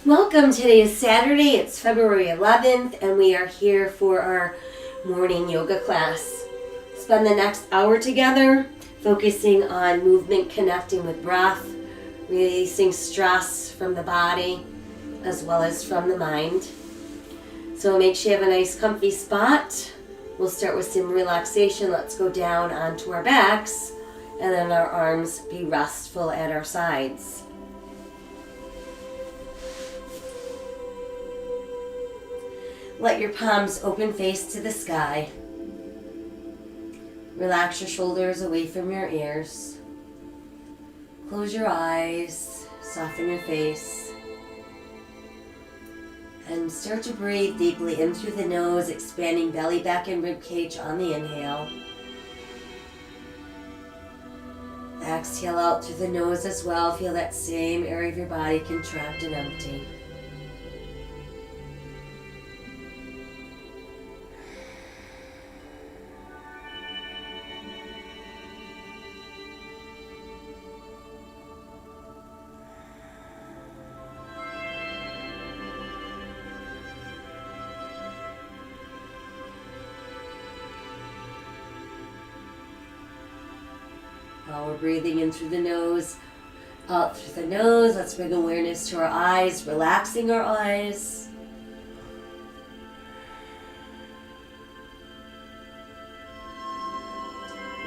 Welcome. Today is Saturday. It's February 11th, and we are here for our morning yoga class. Spend the next hour together focusing on movement, connecting with breath, releasing stress from the body as well as from the mind. So make sure you have a nice comfy spot. We'll start with some relaxation. Let's go down onto our backs and then our arms be restful at our sides. Let your palms open face to the sky. Relax your shoulders away from your ears. Close your eyes, soften your face. And start to breathe deeply in through the nose, expanding belly, back, and rib cage on the inhale. Exhale out through the nose as well. Feel that same area of your body contract and empty. While we're breathing in through the nose, out through the nose, let's bring awareness to our eyes, relaxing our eyes.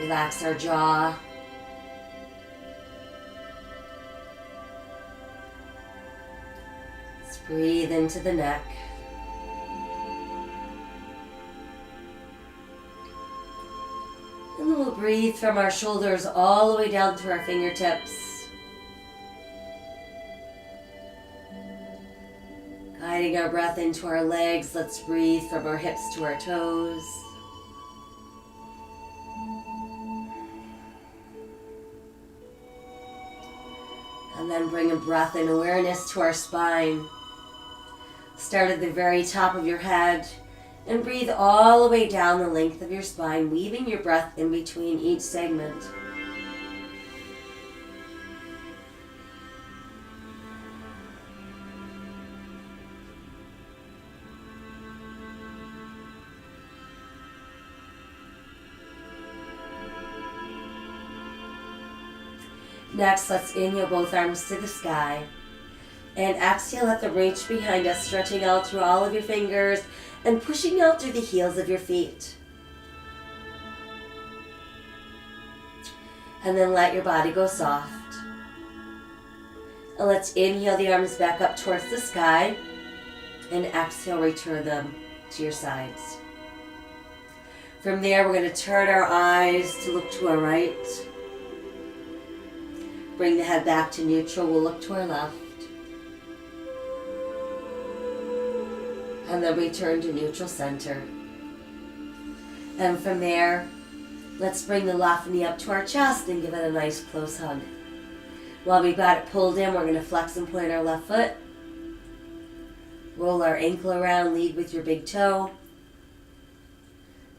Relax our jaw. Let's breathe into the neck. And then we'll breathe from our shoulders all the way down to our fingertips. Guiding our breath into our legs, let's breathe from our hips to our toes. And then bring a breath and awareness to our spine. Start at the very top of your head. And breathe all the way down the length of your spine, weaving your breath in between each segment. Next, let's inhale both arms to the sky. And exhale, let them reach behind us, stretching out through all of your fingers and pushing out through the heels of your feet. And then let your body go soft. And let's inhale the arms back up towards the sky and exhale, return them to your sides. From there, we're going to turn our eyes to look to our right. Bring the head back to neutral. We'll look to our left. And then return to neutral center. And from there, let's bring the left knee up to our chest and give it a nice close hug. While we've got it pulled in, we're going to flex and point our left foot. Roll our ankle around, lead with your big toe.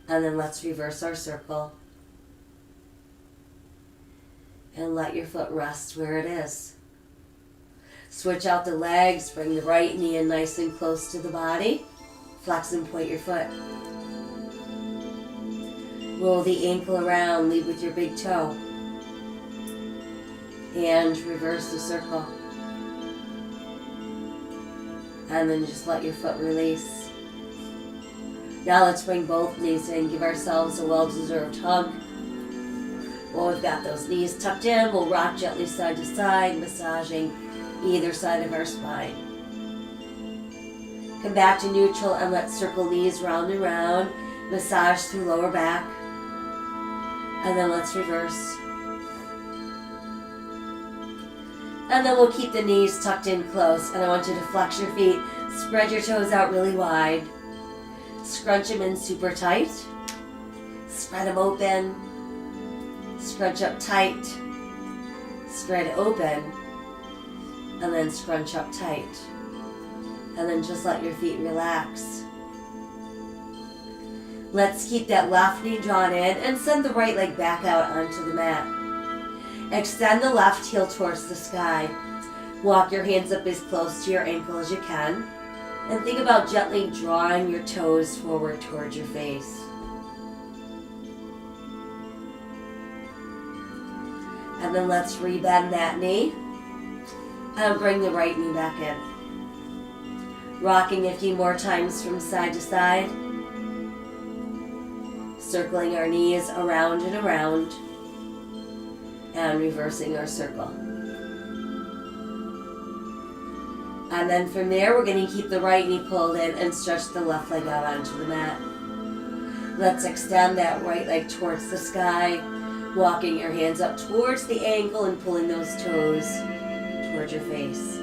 And then let's reverse our circle. And let your foot rest where it is. Switch out the legs, bring the right knee in nice and close to the body. Flex and point your foot. Roll the ankle around, lead with your big toe. And reverse the circle. And then just let your foot release. Now let's bring both knees in, give ourselves a well-deserved hug. While we've got those knees tucked in, we'll rock gently side to side, massaging either side of our spine. Come back to neutral and let's circle knees round and round. Massage through lower back. And then let's reverse. And then we'll keep the knees tucked in close. And I want you to flex your feet. Spread your toes out really wide. Scrunch them in super tight. Spread them open. Scrunch up tight. Spread open. And then scrunch up tight. And then just let your feet relax. Let's keep that left knee drawn in and send the right leg back out onto the mat. Extend the left heel towards the sky. Walk your hands up as close to your ankle as you can. And think about gently drawing your toes forward towards your face. And then let's rebend that knee. And bring the right knee back in. Rocking a few more times from side to side. Circling our knees around and around. And reversing our circle. And then from there, we're going to keep the right knee pulled in and stretch the left leg out onto the mat. Let's extend that right leg towards the sky, walking your hands up towards the ankle and pulling those toes towards your face.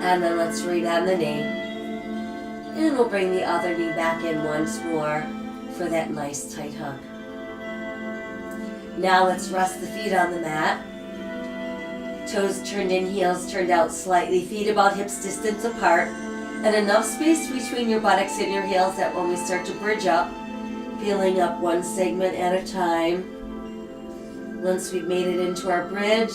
And then let's rebend the knee. And we'll bring the other knee back in once more for that nice tight hug. Now let's rest the feet on the mat. Toes turned in, heels turned out slightly. Feet about hips distance apart. And enough space between your buttocks and your heels that when we start to bridge up, feeling up one segment at a time. Once we've made it into our bridge,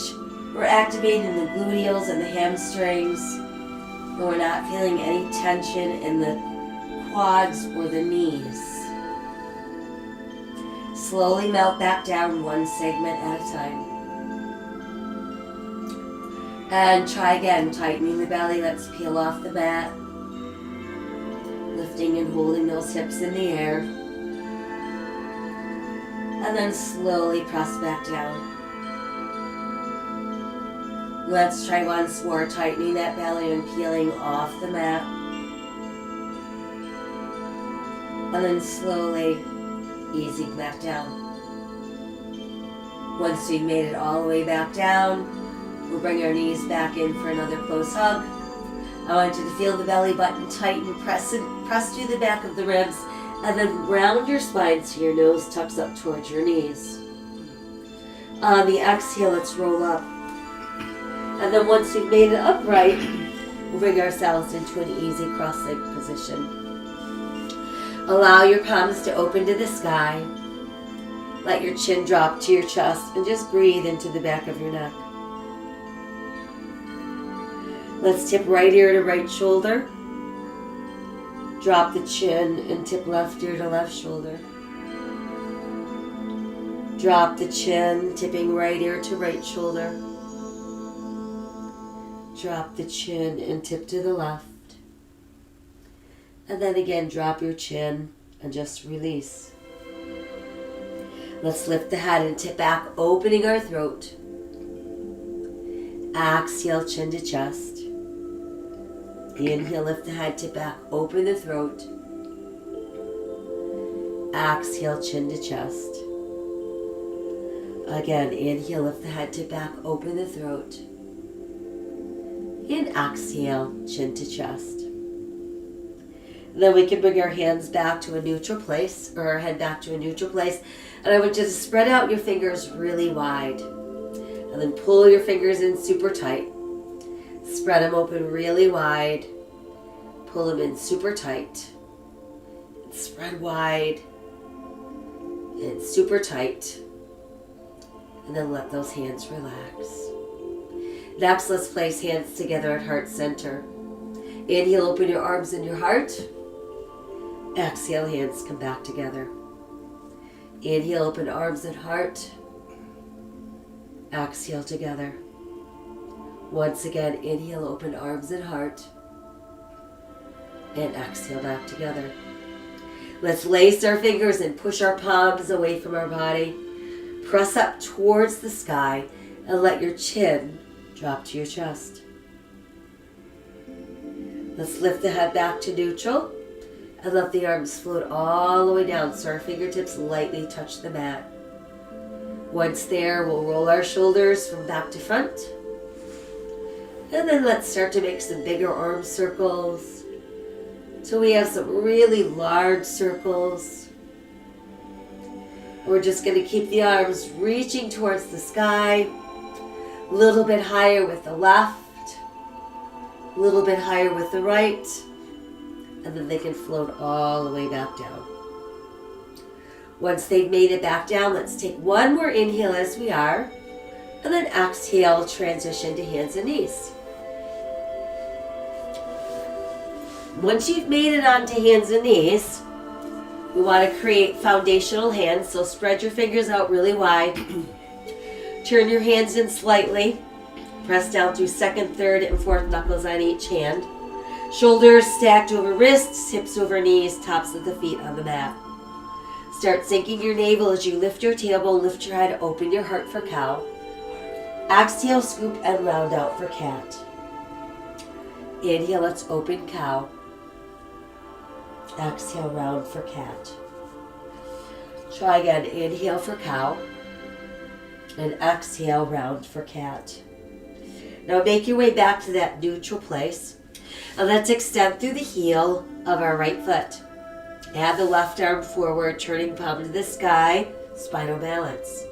we're activating the gluteals and the hamstrings. And we're not feeling any tension in the quads or the knees. Slowly melt back down one segment at a time. And try again, tightening the belly. Let's peel off the mat. Lifting and holding those hips in the air. And then slowly press back down. Let's try once more, tightening that belly and peeling off the mat. And then slowly easing back down. Once we've made it all the way back down, we'll bring our knees back in for another close hug. I want you to feel the belly button tighten, press through the back of the ribs, and then round your spine so your nose tucks up towards your knees. On the exhale, let's roll up. And then once we've made it upright, we'll bring ourselves into an easy cross-leg position. Allow your palms to open to the sky. Let your chin drop to your chest and just breathe into the back of your neck. Let's tip right ear to right shoulder. Drop the chin and tip left ear to left shoulder. Drop the chin, tipping right ear to right shoulder. Drop the chin and tip to the left. And then again, drop your chin and just release. Let's lift the head and tip back, opening our throat. Exhale, chin to chest. Inhale, lift the head, tip back, open the throat. Exhale, chin to chest. Again, inhale, lift the head, tip back, open the throat. And exhale, chin to chest. Then we can bring our hands back to a neutral place, or our head back to a neutral place. And I want you to spread out your fingers really wide. And then pull your fingers in super tight. Spread them open really wide. Pull them in super tight. Spread wide. And super tight. And then let those hands relax. Next, let's place hands together at heart center. Inhale, open your arms and your heart. Exhale, hands come back together. Inhale, open arms and heart. Exhale together. Once again, inhale, open arms and heart. And exhale back together. Let's lace our fingers and push our palms away from our body. Press up towards the sky and let your chin drop to your chest. Let's lift the head back to neutral and let the arms float all the way down so our fingertips lightly touch the mat. Once there, we'll roll our shoulders from back to front. And then let's start to make some bigger arm circles. So we have some really large circles. We're just going to keep the arms reaching towards the sky. A little bit higher with the left. A little bit higher with the right. And then they can float all the way back down. Once they've made it back down, let's take one more inhale as we are, and then exhale, transition to hands and knees. Once you've made it onto hands and knees, we want to create foundational hands, so spread your fingers out really wide. Turn your hands in slightly. Press down through second, third, and fourth knuckles on each hand. Shoulders stacked over wrists, hips over knees, tops of the feet on the mat. Start sinking your navel as you lift your tailbone, lift your head, open your heart for cow. Exhale, scoop, and round out for cat. Inhale, let's open cow. Exhale, round for cat. Try again. Inhale for cow. And exhale, round for cat. Now make your way back to that neutral place. And let's extend through the heel of our right foot. Add the left arm forward, turning palm to the sky, spinal balance.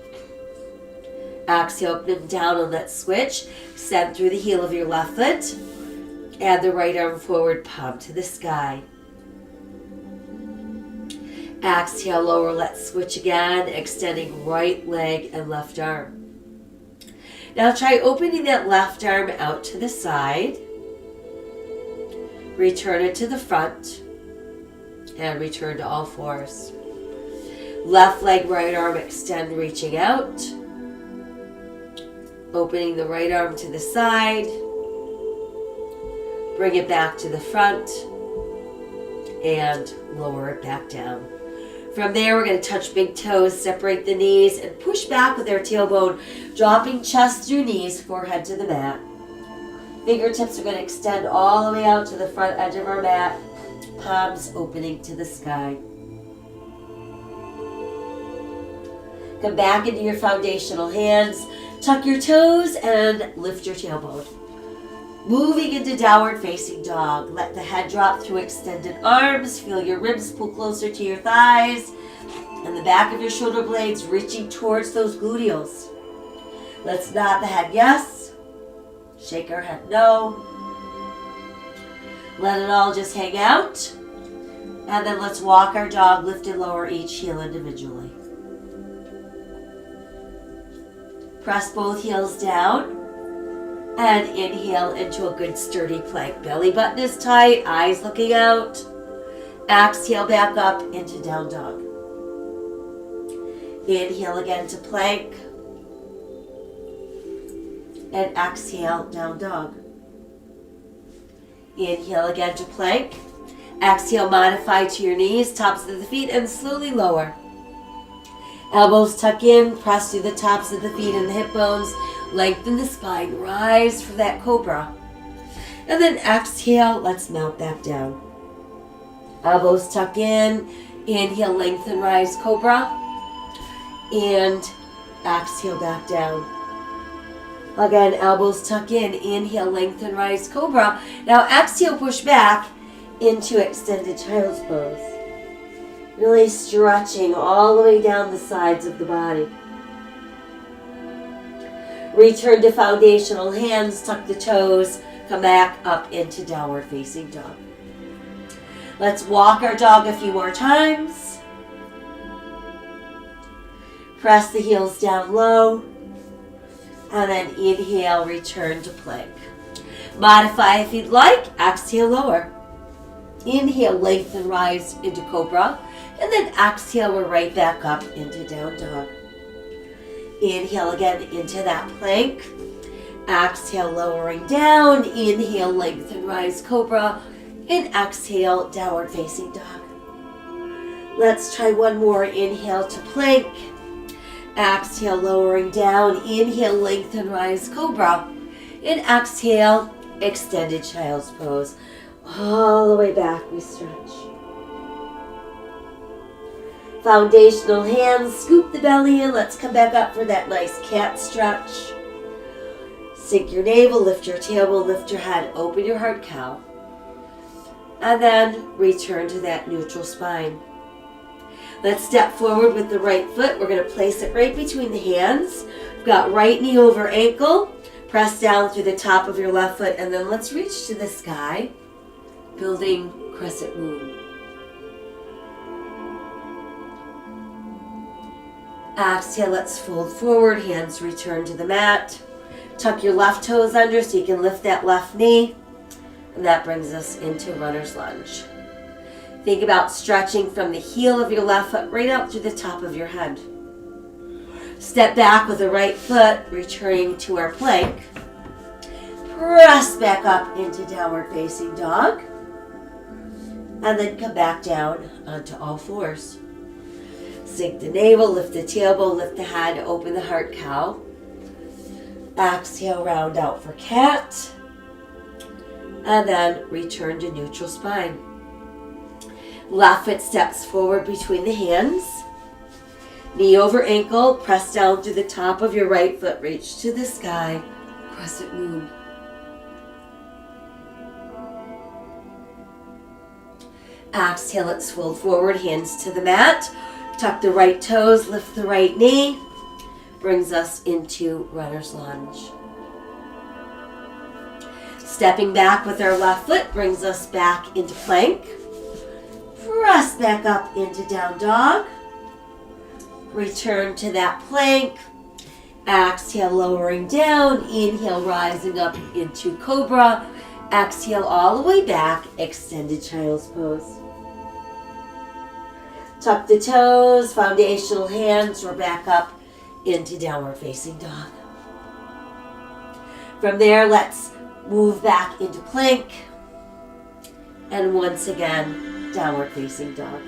Exhale, open down and let's switch. Extend through the heel of your left foot. Add the right arm forward, palm to the sky. Exhale, lower, let's switch again, extending right leg and left arm. Now try opening that left arm out to the side. Return it to the front. And return to all fours. Left leg, right arm, extend, reaching out. Opening the right arm to the side. Bring it back to the front. And lower it back down. From there, we're going to touch big toes, separate the knees, and push back with our tailbone, dropping chest through knees, forehead to the mat. Fingertips are going to extend all the way out to the front edge of our mat, palms opening to the sky. Come back into your foundational hands, tuck your toes, and lift your tailbone. Moving into downward facing dog. Let the head drop through extended arms. Feel your ribs pull closer to your thighs. And the back of your shoulder blades reaching towards those gluteals. Let's nod the head yes. Shake our head no. Let it all just hang out. And then let's walk our dog, lift and lower each heel individually. Press both heels down. And inhale into a good sturdy plank. Belly button is tight, eyes looking out. Exhale back up into down dog. Inhale again to plank. And exhale, down dog. Inhale again to plank. Exhale, modify to your knees, tops of the feet, and slowly lower. Elbows tuck in, press through the tops of the feet and the hip bones. Lengthen the spine, rise for that cobra. And then exhale, let's mount back down. Elbows tuck in, inhale, lengthen, rise, cobra. And exhale, back down. Again, elbows tuck in, inhale, lengthen, rise, cobra. Now exhale, push back into extended child's pose. Really stretching all the way down the sides of the body. Return to foundational hands, tuck the toes, come back up into downward facing dog. Let's walk our dog a few more times. Press the heels down low. And then inhale, return to plank. Modify if you'd like, exhale, lower. Inhale, lengthen, rise into cobra. And then exhale, we're right back up into down dog. Inhale again into that plank. Exhale, lowering down. Inhale, lengthen, rise, cobra. And exhale, downward facing dog. Let's try one more. Inhale to plank. Exhale, lowering down. Inhale, lengthen, rise, cobra. And exhale, extended child's pose. All the way back, we stretch. Foundational hands, scoop the belly in. Let's come back up for that nice cat stretch. Sink your navel, lift your tailbone, lift your head, open your heart, cow. And then return to that neutral spine. Let's step forward with the right foot. We're going to place it right between the hands. We've got right knee over ankle. Press down through the top of your left foot. And then let's reach to the sky, building crescent moon. Exhale, let's fold forward, hands return to the mat. Tuck your left toes under so you can lift that left knee. And that brings us into runner's lunge. Think about stretching from the heel of your left foot right out through the top of your head. Step back with the right foot, returning to our plank. Press back up into downward facing dog. And then come back down onto all fours. Sink the navel, lift the tailbone, lift the head, open the heart cow. Exhale, round out for cat. And then return to neutral spine. Left foot steps forward between the hands. Knee over ankle, press down through the top of your right foot, reach to the sky, crescent moon. Exhale, let's fold forward, hands to the mat. Tuck the right toes, lift the right knee. Brings us into runner's lunge. Stepping back with our left foot brings us back into plank. Press back up into down dog. Return to that plank. Exhale, lowering down. Inhale, rising up into cobra. Exhale all the way back, extended child's pose. Tuck the toes, foundational hands, we're back up into downward facing dog. From there, let's move back into plank. And once again, downward facing dog.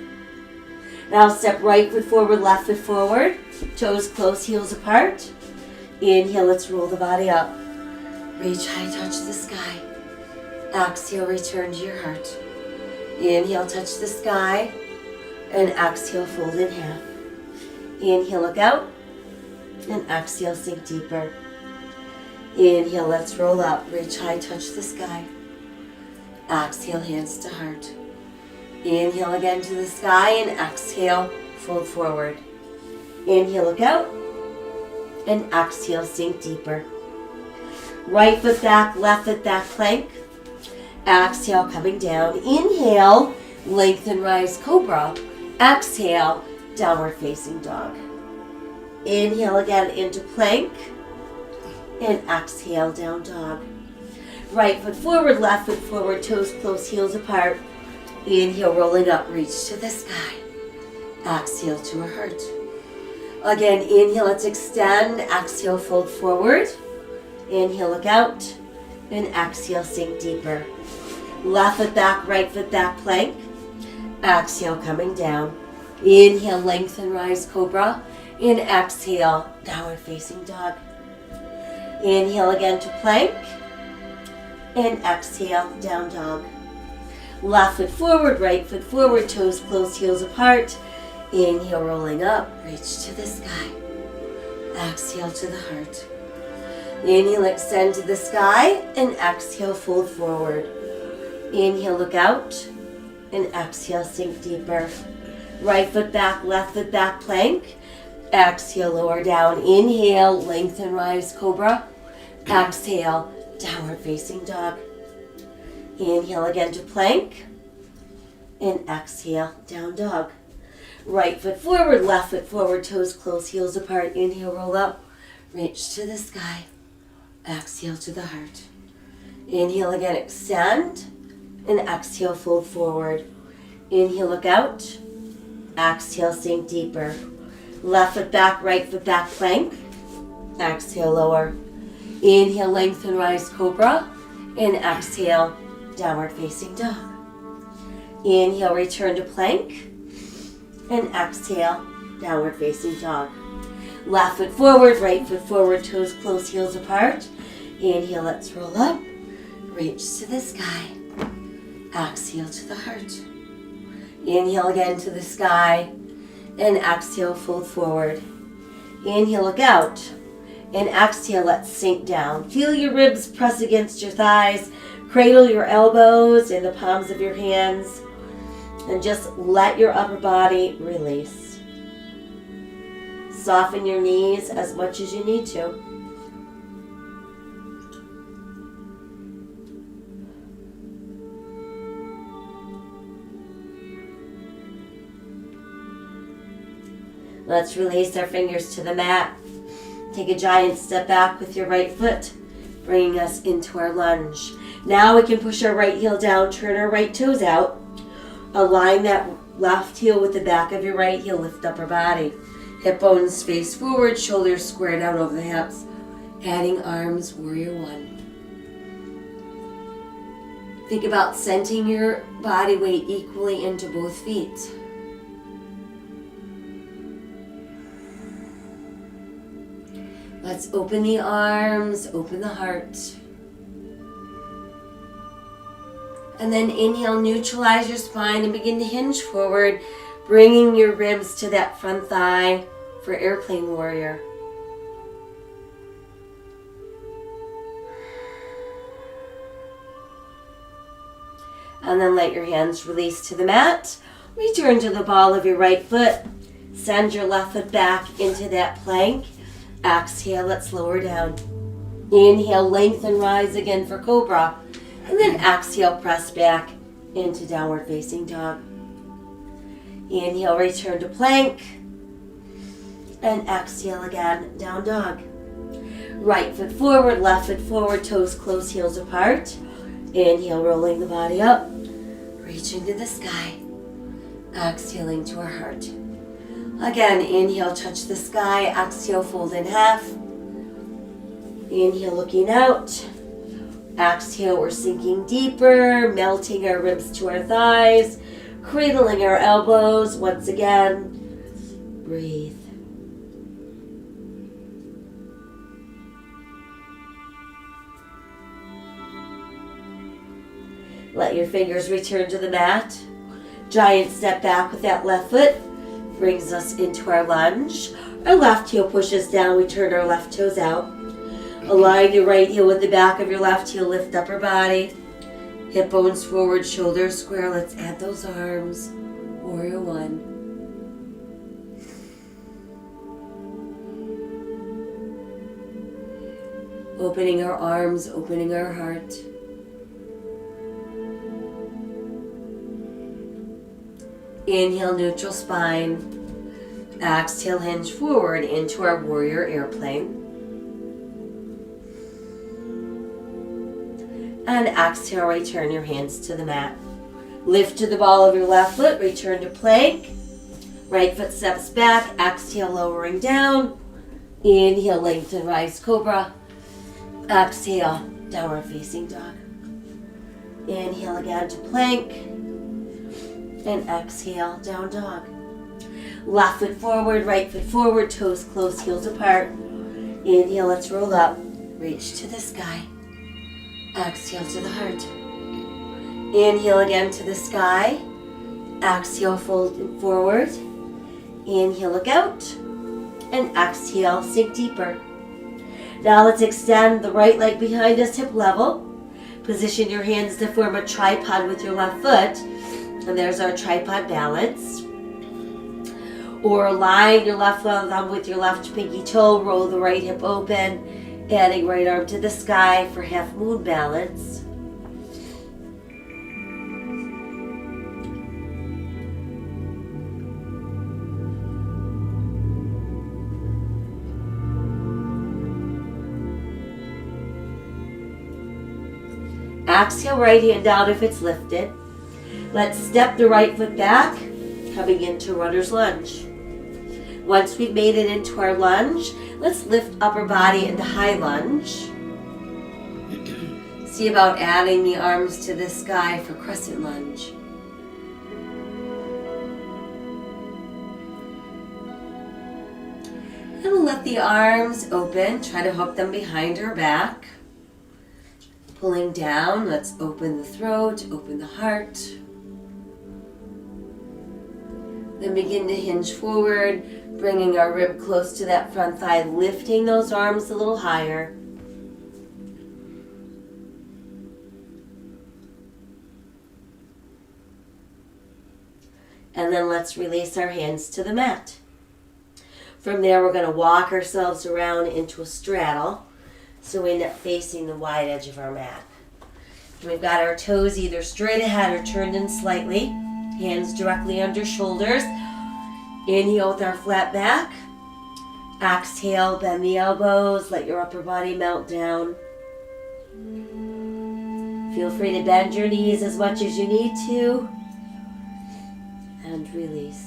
Now step right foot forward, left foot forward. Toes close, heels apart. Inhale, let's roll the body up. Reach high, touch the sky. Exhale, return to your heart. Inhale, touch the sky. And exhale, fold in half. Inhale, look out. And exhale, sink deeper. Inhale, let's roll up. Reach high, touch the sky. Exhale, hands to heart. Inhale again to the sky and exhale, fold forward. Inhale, look out. And exhale, sink deeper. Right foot back, left foot back, plank. Exhale, coming down. Inhale, lengthen, rise, cobra. Exhale, downward facing dog. Inhale again into plank. And exhale, down dog. Right foot forward, left foot forward, toes close, heels apart. Inhale, rolling up, reach to the sky. Exhale to a heart. Again, inhale, let's extend. Exhale, fold forward. Inhale, look out. And exhale, sink deeper. Left foot back, right foot back, plank. Exhale, coming down. Inhale, lengthen, rise, cobra. And exhale, downward facing dog. Inhale again to plank. And exhale, down dog. Left foot forward, right foot forward, toes close, heels apart. Inhale, rolling up, reach to the sky. Exhale to the heart. Inhale, extend to the sky, and exhale, fold forward. Inhale, look out, and exhale, sink deeper. Right foot back, left foot back, plank. Exhale, lower down. Inhale, lengthen, rise, cobra. Exhale, downward facing dog. Inhale again to plank. And exhale, down dog. Right foot forward, left foot forward, toes close, heels apart. Inhale, roll up, reach to the sky. Exhale to the heart. Inhale again, extend. And exhale, fold forward. Inhale, look out. Exhale, sink deeper. Left foot back, right foot back, plank. Exhale, lower. Inhale, lengthen, rise, cobra. And exhale, downward facing dog. Inhale, return to plank. And exhale, downward facing dog. Left foot forward, right foot forward, toes close, heels apart. Inhale, let's roll up. Reach to the sky. Exhale to the heart. Inhale again to the sky. And exhale, fold forward. Inhale, look out. And exhale, let's sink down. Feel your ribs press against your thighs. Cradle your elbows in the palms of your hands. And just let your upper body release. Soften your knees as much as you need to. Let's release our fingers to the mat. Take a giant step back with your right foot, bringing us into our lunge. Now we can push our right heel down, turn our right toes out. Align that left heel with the back of your right heel, lift upper body. Hip bones face forward, shoulders square down over the hips. Adding arms, warrior one. Think about centering your body weight equally into both feet. Let's open the arms, open the heart. And then inhale, neutralize your spine and begin to hinge forward, bringing your ribs to that front thigh for airplane warrior. And then let your hands release to the mat. Return to the ball of your right foot. Send your left foot back into that plank. Exhale, let's lower down. Inhale, lengthen, rise again for cobra. And then exhale, press back into downward facing dog. Inhale, return to plank. And exhale again, down dog. Right foot forward, left foot forward, toes close, heels apart. Inhale, rolling the body up, reaching to the sky. Exhaling to our heart. Again, inhale, touch the sky. Exhale, fold in half. Inhale, looking out. Exhale, we're sinking deeper, melting our ribs to our thighs, cradling our elbows. Once again, breathe. Let your fingers return to the mat. Giant step back with that left foot. Brings us into our lunge. Our left heel pushes down. We turn our left toes out. Align your right heel with the back of your left heel. Lift upper body. Hip bones forward, shoulders square. Let's add those arms. Warrior one. Opening our arms, opening our heart. Inhale, neutral spine. Exhale, hinge forward into our warrior airplane. And exhale, return your hands to the mat. Lift to the ball of your left foot, return to plank. Right foot steps back, exhale, lowering down. Inhale, lengthen, rise, cobra. Exhale, downward facing dog. Inhale again to plank. And exhale, down dog. Left foot forward, right foot forward, toes close, heels apart. Inhale, let's roll up. Reach to the sky. Exhale to the heart. Inhale again to the sky. Exhale, fold forward. Inhale, look out. And exhale, sink deeper. Now let's extend the right leg behind us, hip level. Position your hands to form a tripod with your left foot. And there's our tripod balance. Or align your left thumb with your left pinky toe. Roll the right hip open. Adding right arm to the sky for half moon balance. Exhale, right hand down if it's lifted. Let's step the right foot back, coming into runner's lunge. Once we've made it into our lunge, let's lift upper body into high lunge. See about adding the arms to the sky for crescent lunge. And we'll let the arms open, try to hook them behind our back. Pulling down, let's open the throat, open the heart. Then begin to hinge forward, bringing our rib close to that front thigh, lifting those arms a little higher. And then let's release our hands to the mat. From there, we're going to walk ourselves around into a straddle, so we end up facing the wide edge of our mat. We've got our toes either straight ahead or turned in slightly. Hands directly under shoulders. Inhale with our flat back. Exhale, bend the elbows, let your upper body melt down. Feel free to bend your knees as much as you need to. And release.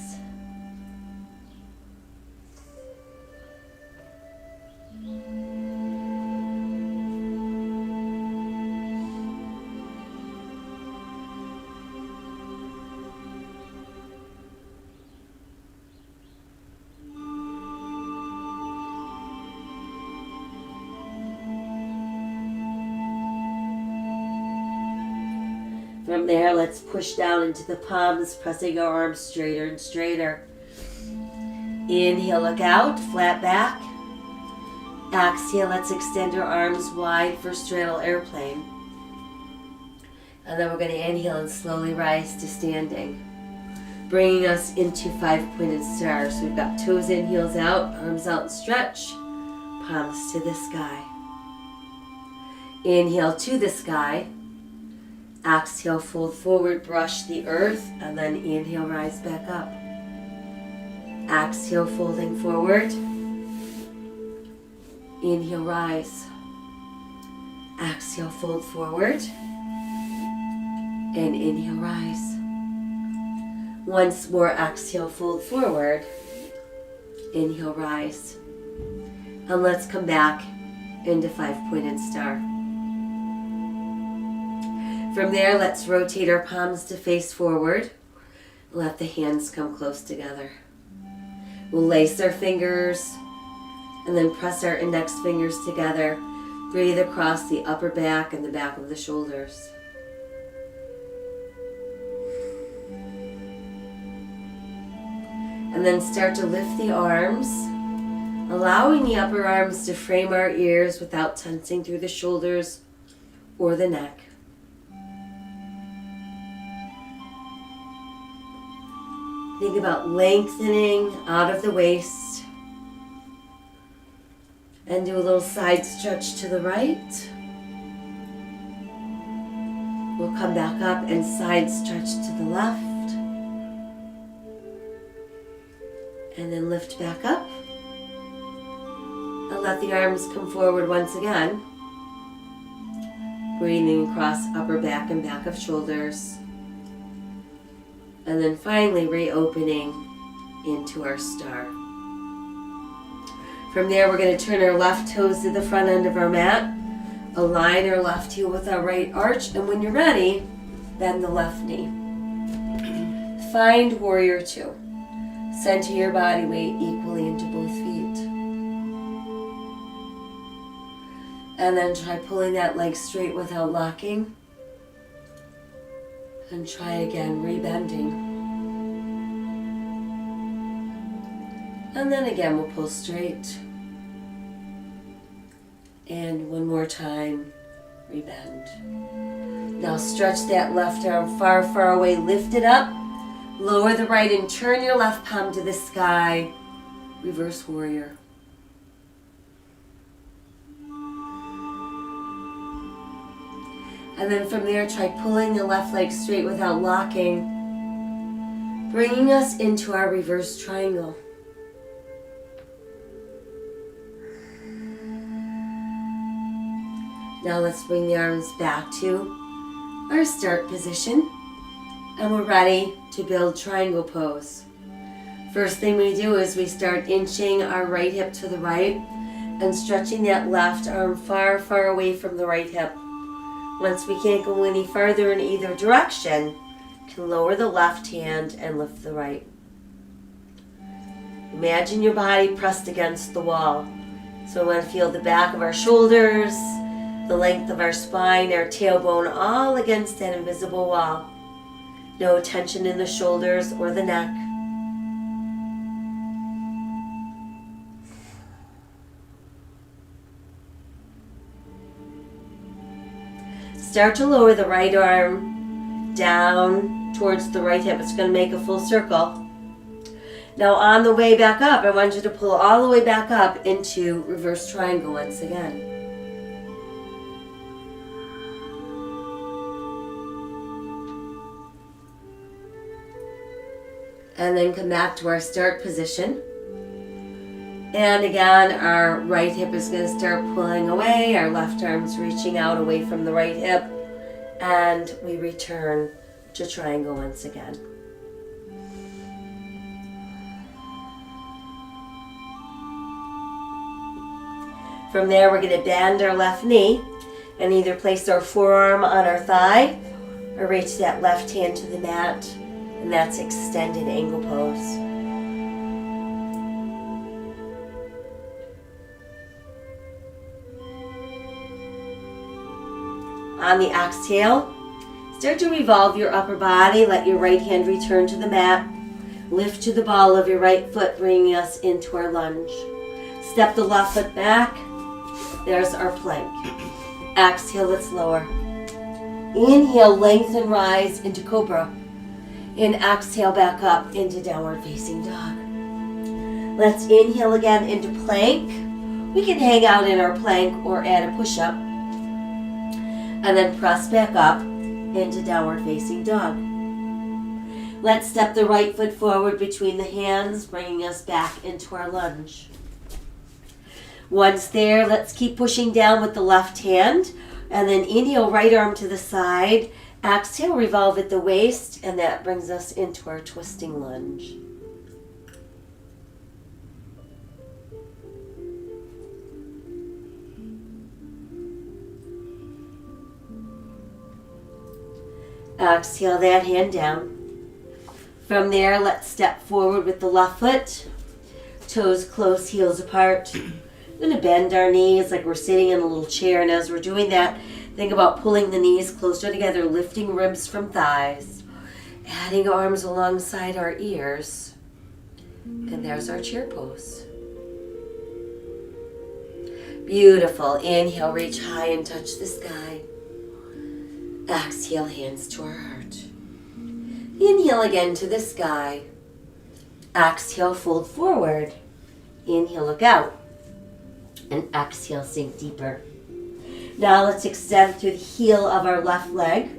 From there, let's push down into the palms, pressing our arms straighter and straighter. Inhale, look out, flat back. Exhale, let's extend our arms wide for straddle airplane. And then we're going to inhale and slowly rise to standing, bringing us into 5-pointed star. So we've got toes in, heels out, arms out, stretch, palms to the sky. Inhale to the sky. Exhale, fold forward, brush the earth, and then inhale, rise back up. Exhale, folding forward. Inhale, rise. Exhale, fold forward. And inhale, rise. Once more, exhale, fold forward. Inhale, rise. And let's come back into 5-pointed star. From there, let's rotate our palms to face forward. Let the hands come close together. We'll lace our fingers and then press our index fingers together. Breathe across the upper back and the back of the shoulders. And then start to lift the arms, allowing the upper arms to frame our ears without tensing through the shoulders or the neck. Think about lengthening out of the waist. And do a little side stretch to the right. We'll come back up and side stretch to the left. And then lift back up. And let the arms come forward once again. Breathing across upper back and back of shoulders. And then finally reopening into our star. From there, we're going to turn our left toes to the front end of our mat. Align our left heel with our right arch. And when you're ready, bend the left knee. Find warrior two. Center your body weight equally into both feet. And then try pulling that leg straight without locking. And try again, rebending. And then again, we'll pull straight. And one more time, rebend. Now stretch that left arm far, far away, lift it up. Lower the right and turn your left palm to the sky. Reverse warrior. And then from there, try pulling the left leg straight without locking, bringing us into our reverse triangle. Now let's bring the arms back to our start position. And we're ready to build triangle pose. First thing we do is we start inching our right hip to the right and stretching that left arm far, far away from the right hip. Once we can't go any farther in either direction, you can lower the left hand and lift the right. Imagine your body pressed against the wall. So we want to feel the back of our shoulders, the length of our spine, our tailbone, all against that invisible wall. No tension in the shoulders or the neck. Start to lower the right arm down towards the right hip. It's going to make a full circle. Now on the way back up, I want you to pull all the way back up into reverse triangle once again. And then come back to our start position. And again, our right hip is going to start pulling away. Our left arm's reaching out away from the right hip. And we return to triangle once again. From there, we're going to bend our left knee and either place our forearm on our thigh or reach that left hand to the mat. And that's extended angle pose. On the exhale, start to revolve your upper body. Let your right hand return to the mat. Lift to the ball of your right foot, bringing us into our lunge. Step the left foot back. There's our plank. Exhale, let's lower. Inhale, lengthen, rise into cobra. And exhale back up into downward facing dog. Let's inhale again into plank. We can hang out in our plank or add a push-up. And then press back up into downward facing dog. Let's step the right foot forward between the hands, bringing us back into our lunge. Once there, let's keep pushing down with the left hand. And then inhale, right arm to the side. Exhale, revolve at the waist, and that brings us into our twisting lunge. Exhale that hand down. From there, let's step forward with the left foot. Toes close, heels apart. We're going to bend our knees like we're sitting in a little chair. And as we're doing that, think about pulling the knees closer together, lifting ribs from thighs, adding arms alongside our ears. And there's our chair pose. Beautiful. Inhale, reach high and touch the sky. Exhale, hands to our heart. Inhale again to the sky. Exhale, fold forward. Inhale, look out. And exhale, sink deeper. Now let's extend through the heel of our left leg.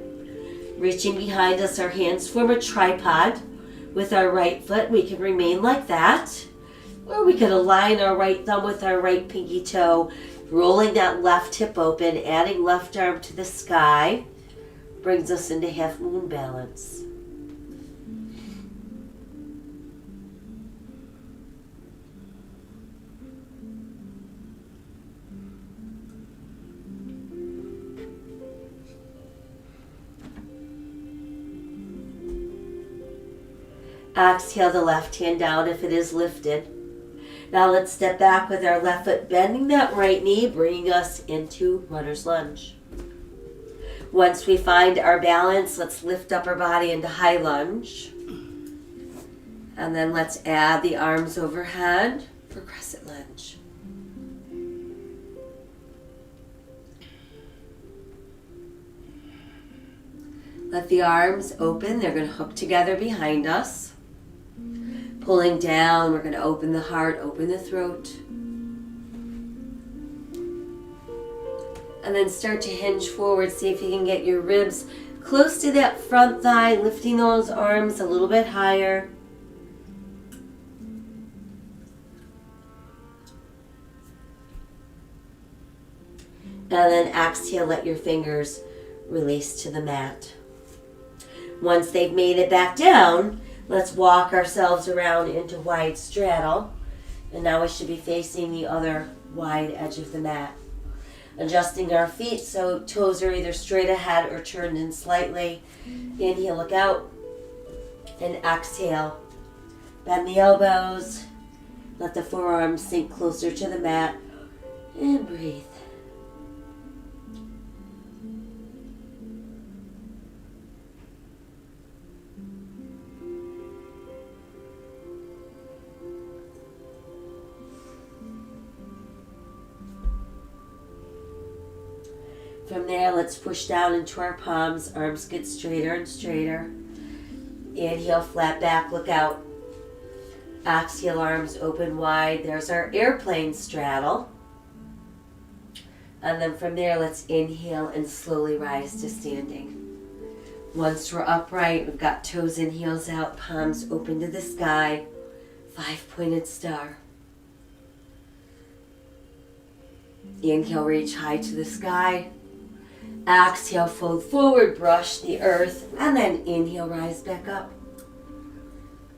Reaching behind us, our hands form a tripod. With our right foot, we can remain like that. Or we could align our right thumb with our right pinky toe, rolling that left hip open, adding left arm to the sky. Brings us into half moon balance. Exhale the left hand down if it is lifted. Now let's step back with our left foot, bending that right knee, bringing us into runner's lunge. Once we find our balance, let's lift up our body into high lunge. And then let's add the arms overhead for crescent lunge. Let the arms open. They're going to hook together behind us. Pulling down, we're going to open the heart, open the throat. And then start to hinge forward. See if you can get your ribs close to that front thigh, lifting those arms a little bit higher. And then exhale, let your fingers release to the mat. Once they've made it back down, let's walk ourselves around into wide straddle. And now we should be facing the other wide edge of the mat. Adjusting our feet so toes are either straight ahead or turned in slightly. Inhale, look out. And exhale. Bend the elbows. Let the forearms sink closer to the mat. And breathe. From there, let's push down into our palms. Arms get straighter and straighter. Inhale, flat back, look out. Exhale, arms open wide. There's our airplane straddle. And then from there, let's inhale and slowly rise to standing. Once we're upright, we've got toes in, heels out, palms open to the sky. 5-pointed star. Inhale, reach high to the sky. Exhale, fold forward, brush the earth, and then inhale, rise back up.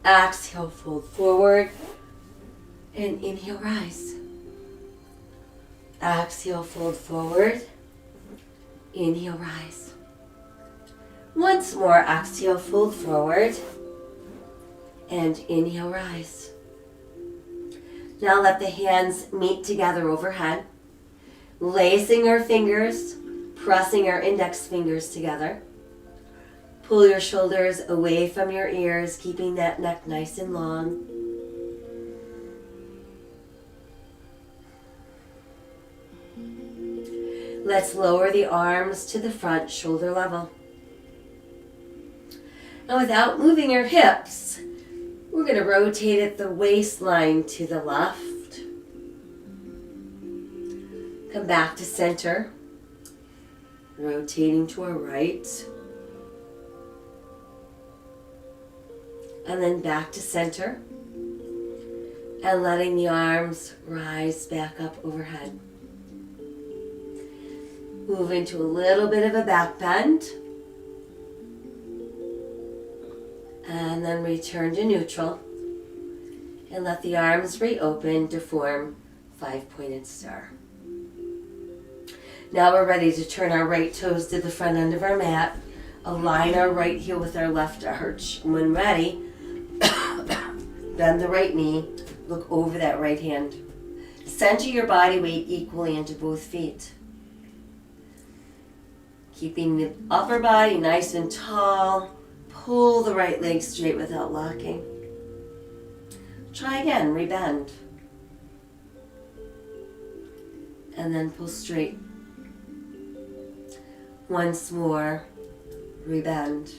Exhale, fold forward, and inhale, rise. Exhale, fold forward, inhale, rise. Once more, exhale, fold forward, and inhale, rise. Now let the hands meet together overhead, lacing our fingers, pressing our index fingers together. Pull your shoulders away from your ears, keeping that neck nice and long. Let's lower the arms to the front, shoulder level. And without moving our hips, we're going to rotate at the waistline to the left. Come back to center, rotating to our right. And then back to center. And letting the arms rise back up overhead. Move into a little bit of a back bend. And then return to neutral. And let the arms reopen to form 5-pointed star. Now we're ready to turn our right toes to the front end of our mat. Align our right heel with our left arch. When ready, bend the right knee. Look over that right hand. Center your body weight equally into both feet. Keeping the upper body nice and tall. Pull the right leg straight without locking. Try again, rebend. And then pull straight. Once more, rebend.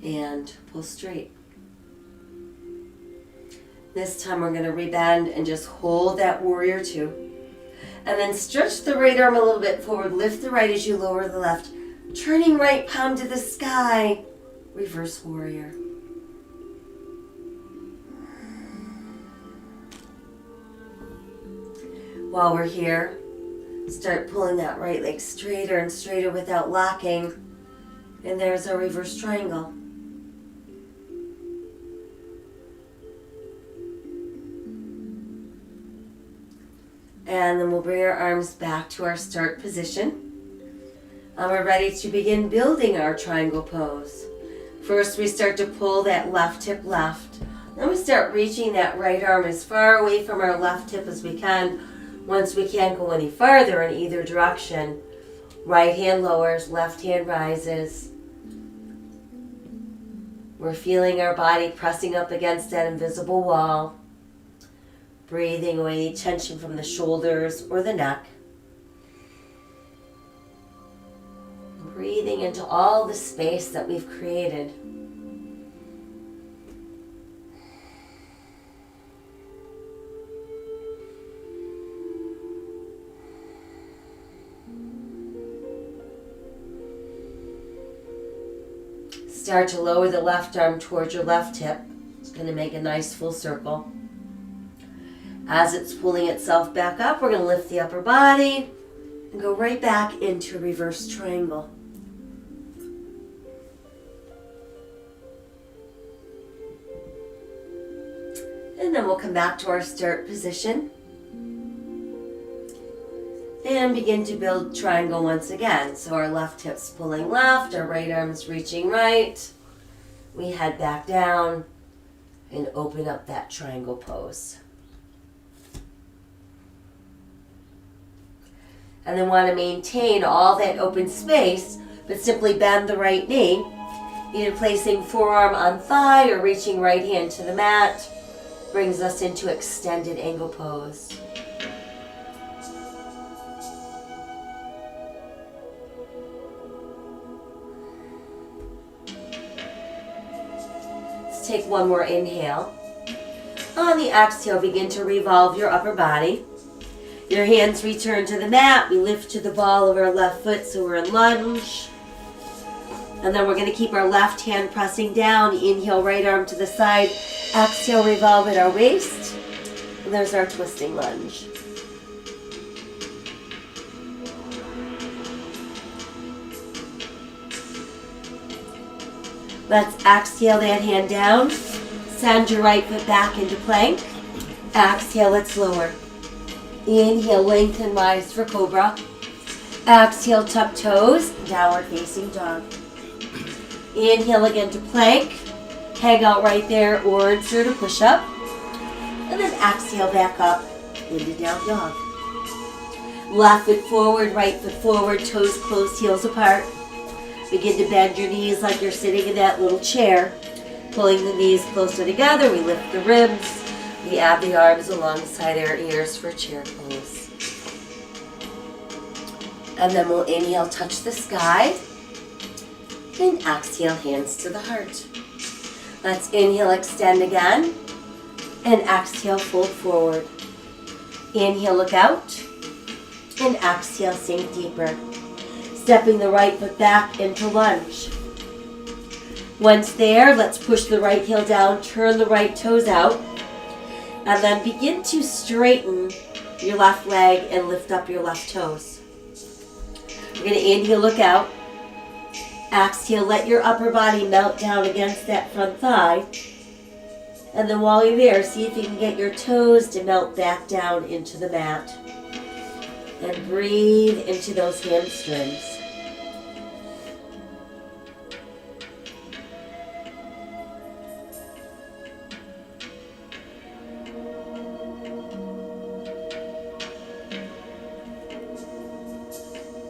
And pull straight. This time we're going to rebend and just hold that warrior two. And then stretch the right arm a little bit forward. Lift the right as you lower the left. Turning right palm to the sky. Reverse warrior. While we're here, start pulling that right leg straighter and straighter without locking. And there's our reverse triangle. And then we'll bring our arms back to our start position. And we're ready to begin building our triangle pose. First, we start to pull that left hip left. Then we start reaching that right arm as far away from our left hip as we can. Once we can't go any farther in either direction, right hand lowers, left hand rises. We're feeling our body pressing up against that invisible wall. Breathing away any tension from the shoulders or the neck. Breathing into all the space that we've created. Start to lower the left arm towards your left hip. It's going to make a nice full circle. As it's pulling itself back up, we're going to lift the upper body and go right back into a reverse triangle. And then we'll come back to our start position and begin to build triangle once again. So our left hip's pulling left, our right arm's reaching right. We head back down and open up that triangle pose. And then want to maintain all that open space, but simply bend the right knee, either placing forearm on thigh or reaching right hand to the mat. Brings us into extended angle pose. Let's take one more inhale. On the exhale, begin to revolve your upper body. Your hands return to the mat. We lift to the ball of our left foot, so we're in lunge. And then we're going to keep our left hand pressing down. Inhale, right arm to the side. Exhale, revolve at our waist. And there's our twisting lunge. Let's exhale that hand down. Send your right foot back into plank. Exhale, let's lower. Inhale, lengthen, rise for cobra. Exhale, tuck toes, downward facing dog. Inhale again to plank. Hang out right there or insert a push-up. And then exhale back up into down dog. Left foot forward, right foot forward, toes close, heels apart. Begin to bend your knees like you're sitting in that little chair. Pulling the knees closer together, we lift the ribs. We add the arms alongside our ears for chair pose. And then we'll inhale, touch the sky. And exhale, hands to the heart. Let's inhale, extend again. And exhale, fold forward. Inhale, look out. And exhale, sink deeper. Stepping the right foot back into lunge. Once there, let's push the right heel down, turn the right toes out. And then begin to straighten your left leg and lift up your left toes. We're going to inhale, look out. Exhale, let your upper body melt down against that front thigh. And then while you're there, see if you can get your toes to melt back down into the mat. And breathe into those hamstrings.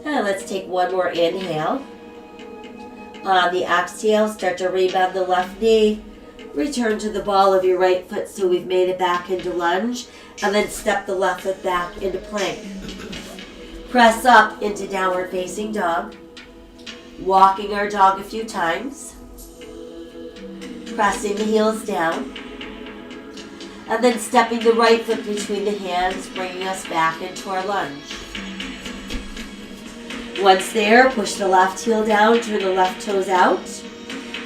And let's take one more inhale. On the exhale, start to rebound the left knee. Return to the ball of your right foot so we've made it back into lunge. And then step the left foot back into plank. Press up into downward facing dog. Walking our dog a few times. Pressing the heels down. And then stepping the right foot between the hands, bringing us back into our lunge. Once there, push the left heel down, turn the left toes out,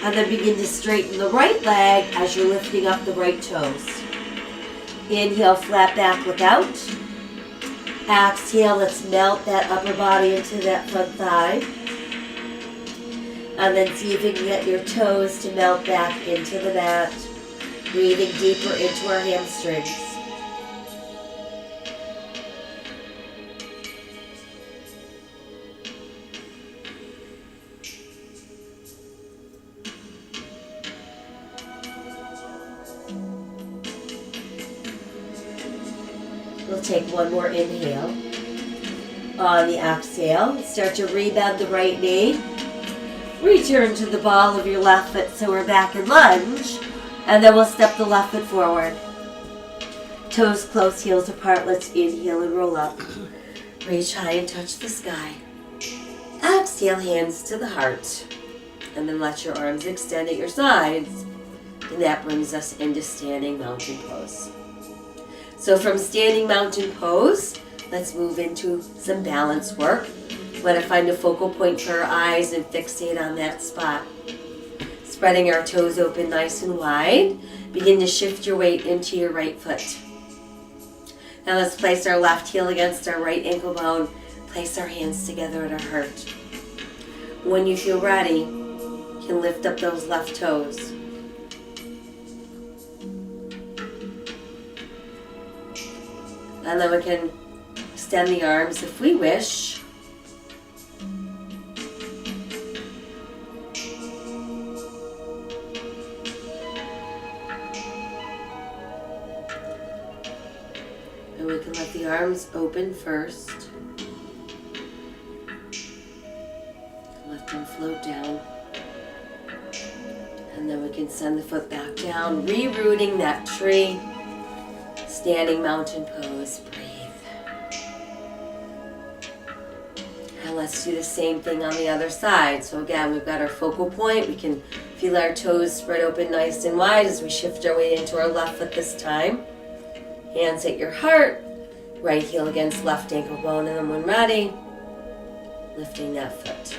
and then begin to straighten the right leg as you're lifting up the right toes. Inhale, flat back, look out. Exhale, let's melt that upper body into that front thigh. And then see if you can get your toes to melt back into the mat. Breathing deeper into our hamstrings. We'll take one more inhale. On the exhale, start to rebound the right knee. Return to the ball of your left foot so we're back in lunge. And then we'll step the left foot forward. Toes close, heels apart. Let's inhale and roll up. Reach high and touch the sky. Exhale, hands to the heart. And then let your arms extend at your sides. And that brings us into standing mountain pose. So from standing mountain pose, let's move into some balance work. We want to find a focal point for our eyes and fixate on that spot. Spreading our toes open nice and wide. Begin to shift your weight into your right foot. Now let's place our left heel against our right ankle bone. Place our hands together at our heart. When you feel ready, you can lift up those left toes. And then we can extend the arms if we wish. And we can let the arms open first. Let them float down. And then we can send the foot back down, rerooting that tree. Standing mountain pose, breathe. And let's do the same thing on the other side. So again, we've got our focal point. We can feel our toes spread open nice and wide as we shift our weight into our left foot this time. Hands at your heart, right heel against left ankle bone, and then when ready, lifting that foot.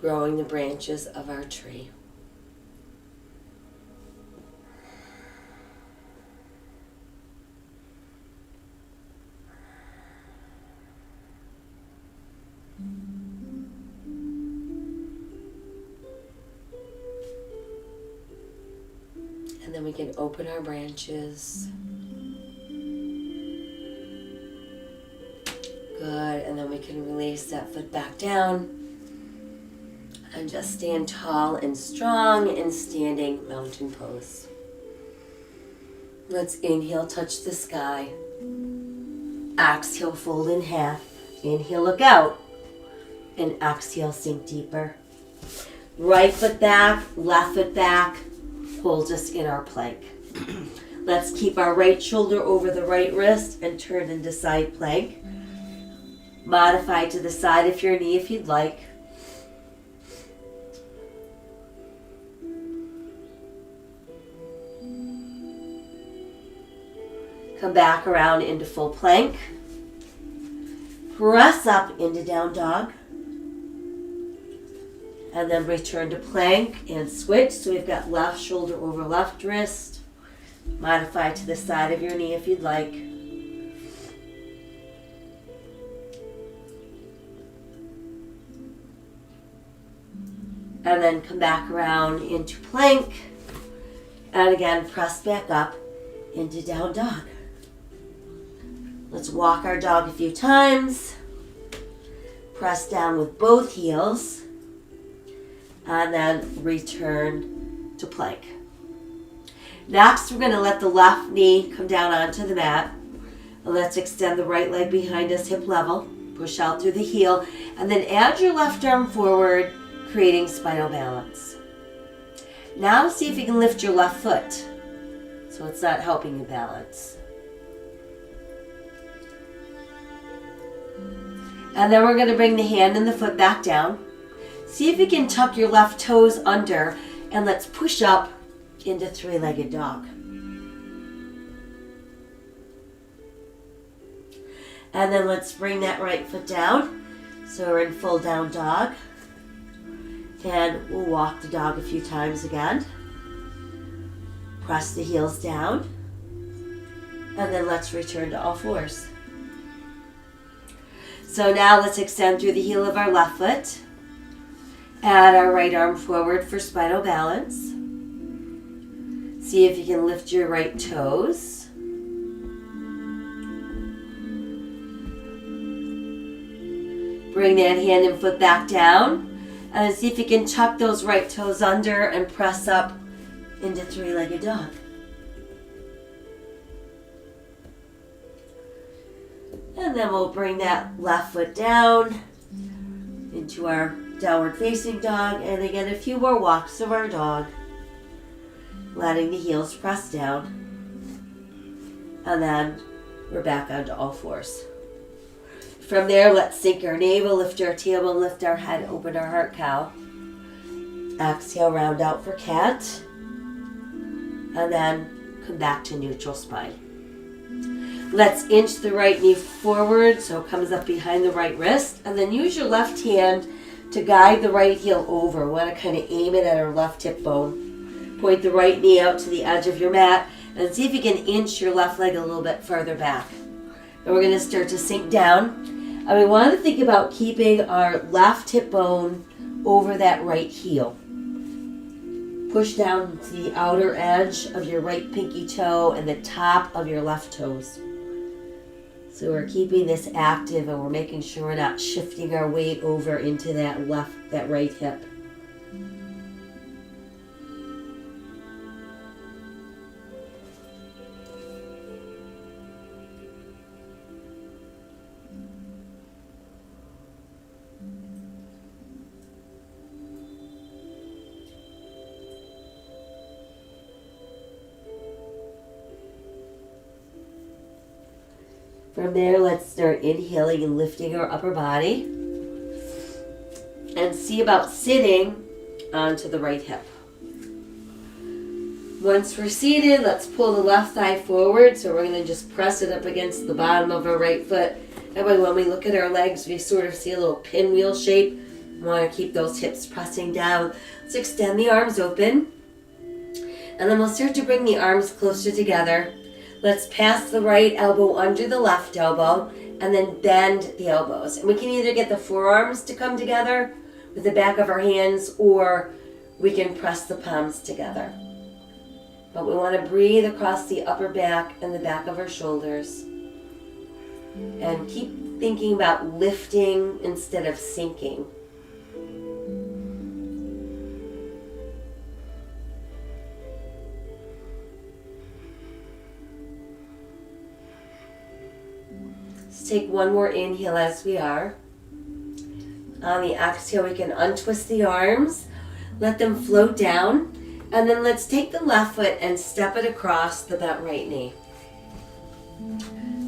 growing the branches of our tree. And then we can open our branches. Good, and then we can release that foot back down and just stand tall and strong in standing mountain pose. Let's inhale, touch the sky. Exhale, fold in half. Inhale, look out. And exhale, sink deeper. Right foot back, left foot back. Hold us in our plank. Let's keep our right shoulder over the right wrist and turn into side plank. Modify to the side of your knee if you'd like. Come back around into full plank. Press up into down dog. And then return to plank and switch. So we've got left shoulder over left wrist. Modify to the side of your knee if you'd like. And then come back around into plank. And again, press back up into down dog. Let's walk our dog a few times. Press down with both heels. And then return to plank. Next, we're going to let the left knee come down onto the mat. And let's extend the right leg behind us, hip level. Push out through the heel. And then add your left arm forward, creating spinal balance. Now see if you can lift your left foot so it's not helping you balance. And then we're going to bring the hand and the foot back down. See if you can tuck your left toes under, and let's push up into three-legged dog. And then let's bring that right foot down. So we're in full down dog. And we'll walk the dog a few times again. Press the heels down. And then let's return to all fours. So now let's extend through the heel of our left foot. Add our right arm forward for spinal balance. See if you can lift your right toes. Bring that hand and foot back down. And see if you can tuck those right toes under and press up into three-legged dog. And then we'll bring that left foot down into our downward facing dog. And again, a few more walks of our dog. Letting the heels press down. And then we're back onto all fours. From there, let's sink our navel, lift our tailbone, lift our head, open our heart cow. Exhale, round out for cat. And then come back to neutral spine. Let's inch the right knee forward so it comes up behind the right wrist. And then use your left hand to guide the right heel over. We want to kind of aim it at our left hip bone. Point the right knee out to the edge of your mat and see if you can inch your left leg a little bit further back. And we're going to start to sink down. And we want to think about keeping our left hip bone over that right heel. Push down to the outer edge of your right pinky toe and the top of your left toes. So we're keeping this active and we're making sure we're not shifting our weight over into that right hip. From there, let's start inhaling and lifting our upper body. And see about sitting onto the right hip. Once we're seated, let's pull the left thigh forward. So we're going to just press it up against the bottom of our right foot. That way when we look at our legs, we sort of see a little pinwheel shape Want to keep those hips pressing down. Let's extend the arms open. And then we'll start to bring the arms closer together. Let's pass the right elbow under the left elbow and then bend the elbows. And we can either get the forearms to come together with the back of our hands, or we can press the palms together. But we want to breathe across the upper back and the back of our shoulders. And keep thinking about lifting instead of sinking. Let's take one more inhale as we are. On the exhale, we can untwist the arms, let them float down, and then let's take the left foot and step it across the bent right knee.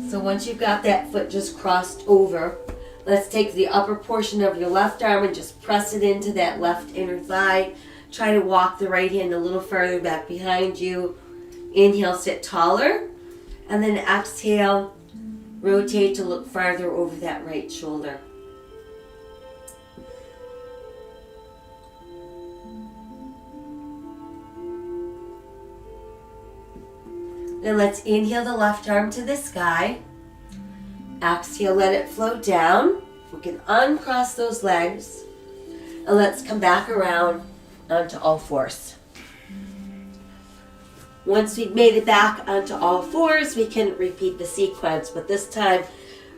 So once you've got that foot just crossed over, let's take the upper portion of your left arm and just press it into that left inner thigh. Try to walk the right hand a little further back behind you. Inhale, sit taller, and then exhale, rotate to look farther over that right shoulder. Then let's inhale the left arm to the sky. Exhale, let it float down. We can uncross those legs. And let's come back around onto all fours. Once we've made it back onto all fours, we can repeat the sequence. But this time,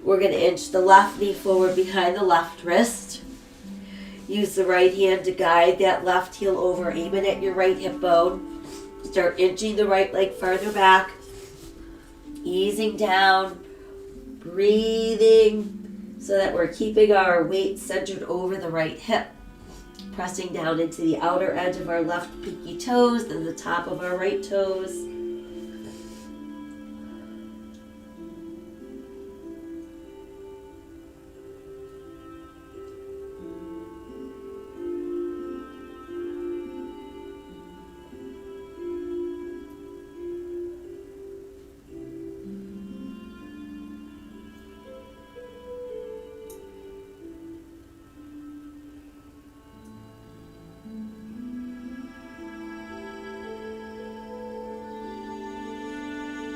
we're going to inch the left knee forward behind the left wrist. Use the right hand to guide that left heel over, aiming at your right hip bone. Start inching the right leg farther back, easing down, breathing so that we're keeping our weight centered over the right hip, pressing down into the outer edge of our left pinky toes and the top of our right toes.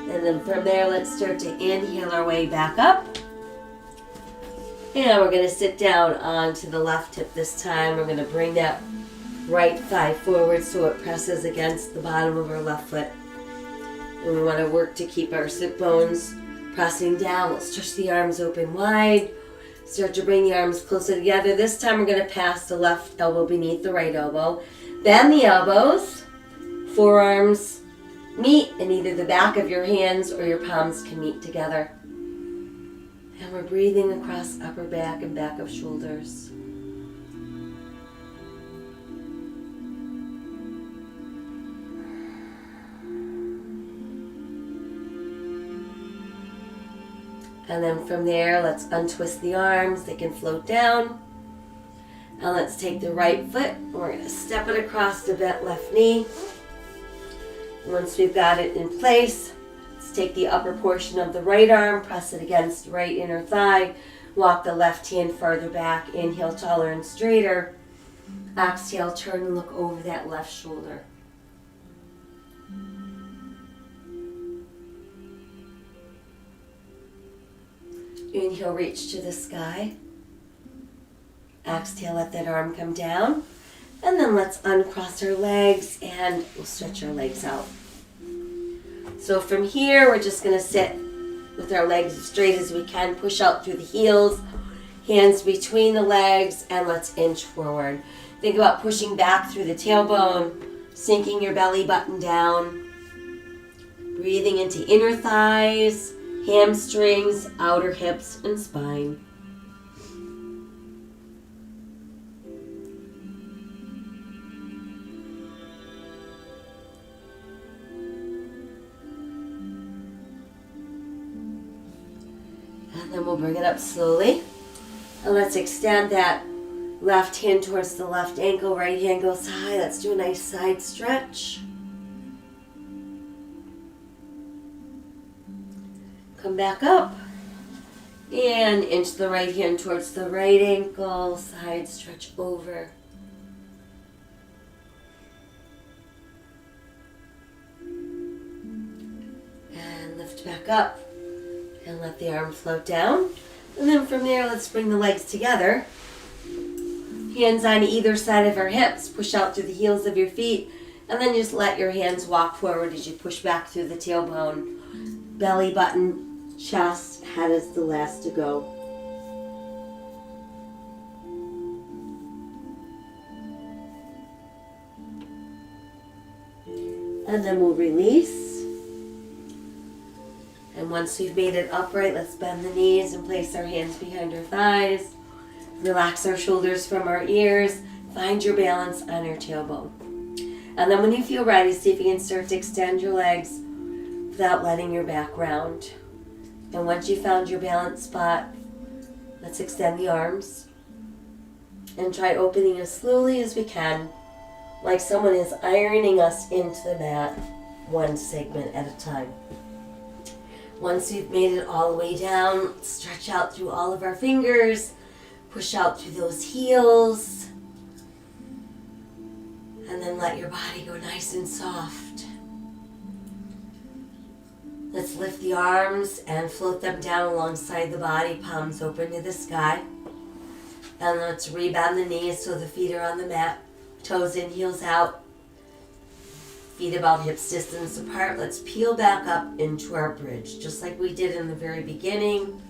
And then from there, let's start to inhale our way back up. And we're going to sit down onto the left hip this time. We're going to bring that right thigh forward so it presses against the bottom of our left foot. And we want to work to keep our sit bones pressing down. Let's stretch the arms open wide. Start to bring the arms closer together. This time we're going to pass the left elbow beneath the right elbow. Bend the elbows. Forearms meet, and either the back of your hands or your palms can meet together. And we're breathing across upper back and back of shoulders. And then from there, let's untwist the arms. They can float down. And let's take the right foot. We're going to step it across the bent left knee. Once we've got it in place, let's take the upper portion of the right arm, press it against the right inner thigh, walk the left hand farther back, inhale taller and straighter. Exhale, turn and look over that left shoulder. Inhale, reach to the sky. Exhale, let that arm come down. And then let's uncross our legs and we'll stretch our legs out. So from here, we're just going to sit with our legs as straight as we can. Push out through the heels, hands between the legs, and let's inch forward. Think about pushing back through the tailbone, sinking your belly button down, breathing into inner thighs, hamstrings, outer hips, and spine. And then we'll bring it up slowly. And let's extend that left hand towards the left ankle, right hand goes high. Let's do a nice side stretch. Come back up. And inch the right hand towards the right ankle, side stretch over. And lift back up and let the arm float down. And then from there, let's bring the legs together. Hands on either side of our hips, push out through the heels of your feet, and then just let your hands walk forward as you push back through the tailbone. Belly button, chest, head is the last to go. And then we'll release. And once we've made it upright, let's bend the knees and place our hands behind our thighs. Relax our shoulders from our ears. Find your balance on your tailbone. And then when you feel ready, see if you can start to extend your legs without letting your back round. And once you found your balance spot, let's extend the arms and try opening as slowly as we can, like someone is ironing us into the mat, one segment at a time. Once we've made it all the way down, stretch out through all of our fingers, push out through those heels, and then let your body go nice and soft. Let's lift the arms and float them down alongside the body, palms open to the sky. And let's rebend the knees so the feet are on the mat, toes in, heels out, feet about hips distance apart. Let's peel back up into our bridge, just like we did in the very beginning.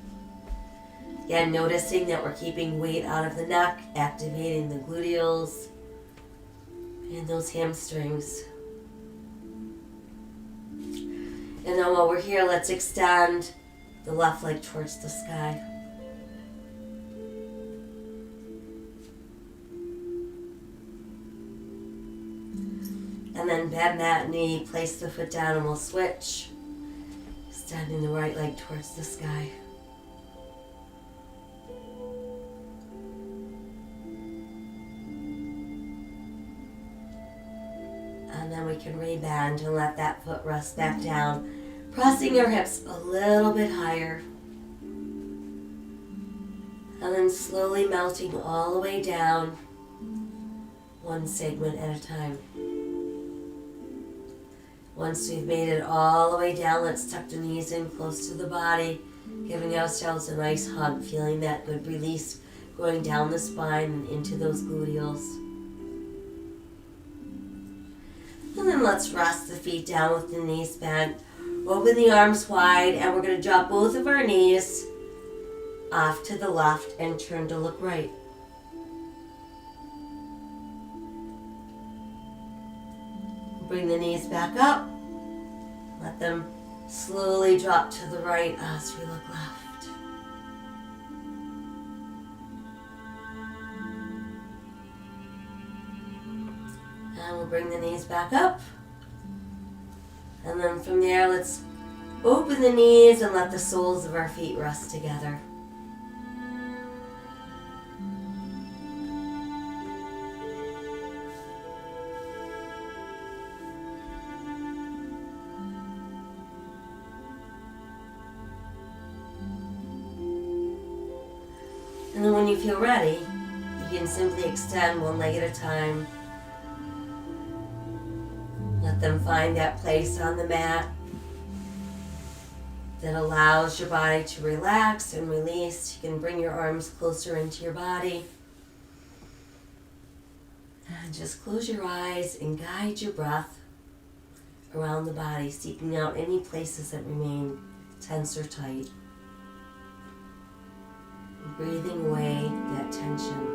Again, noticing that we're keeping weight out of the neck, activating the gluteals and those hamstrings. And then while we're here, let's extend the left leg towards the sky. And then bend that knee, place the foot down, and we'll switch. Extending the right leg towards the sky. And then we can rebend and let that foot rest back down, pressing your hips a little bit higher. And then slowly melting all the way down, one segment at a time. Once we've made it all the way down, let's tuck the knees in close to the body, giving ourselves a nice hug, feeling that good release going down the spine and into those gluteals. And then let's rest the feet down with the knees bent. Open the arms wide, and we're going to drop both of our knees off to the left and turn to look right. Bring the knees back up. Let them slowly drop to the right as we look left. And we'll bring the knees back up. And then from there, let's open the knees and let the soles of our feet rest together. And then when you feel ready, you can simply extend one leg at a time. Let them find that place on the mat that allows your body to relax and release. You can bring your arms closer into your body. And just close your eyes and guide your breath around the body, seeking out any places that remain tense or tight. Breathing away that tension.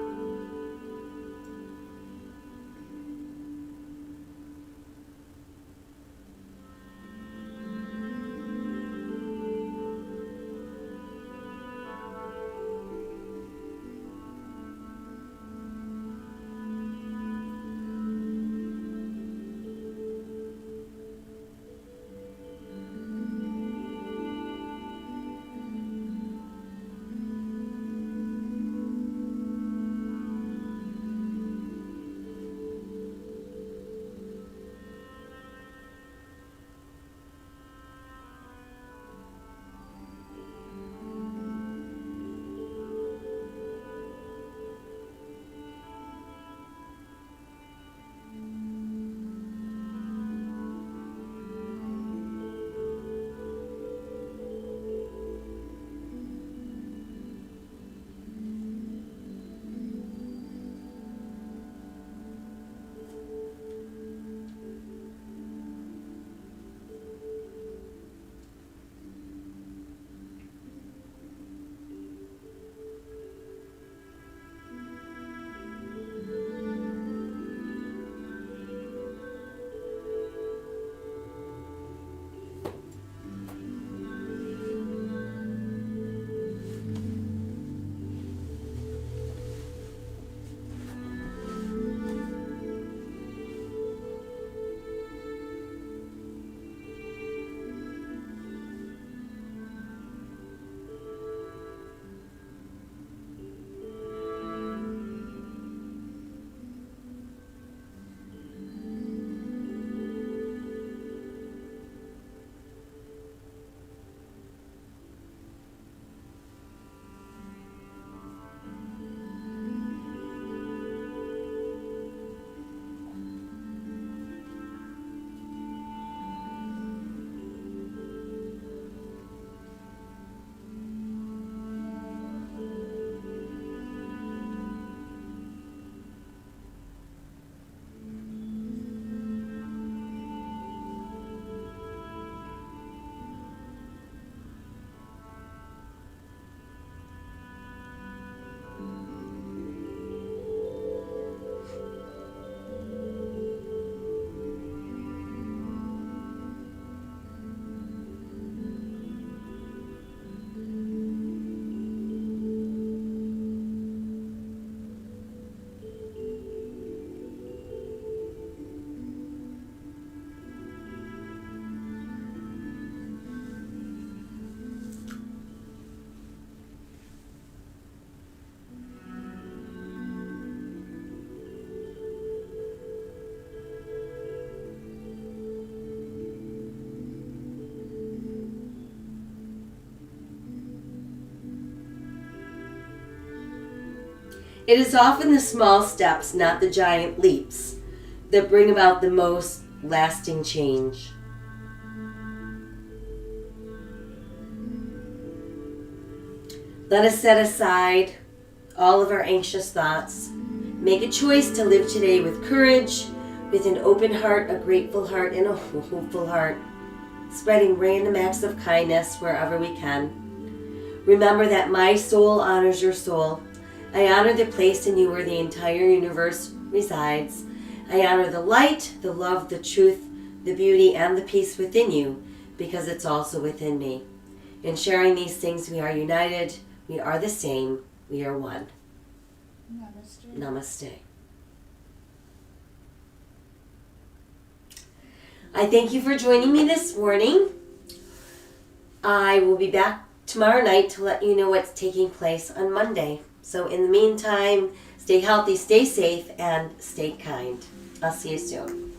It is often the small steps, not the giant leaps, that bring about the most lasting change. Let us set aside all of our anxious thoughts. Make a choice to live today with courage, with an open heart, a grateful heart, and a hopeful heart, spreading random acts of kindness wherever we can. Remember that my soul honors your soul. I honor the place in you where the entire universe resides. I honor the light, the love, the truth, the beauty, and the peace within you, because it's also within me. In sharing these things, we are united. We are the same. We are one. Namaste. Namaste. I thank you for joining me this morning. I will be back tomorrow night to let you know what's taking place on Monday. So in the meantime, stay healthy, stay safe, and stay kind. I'll see you soon.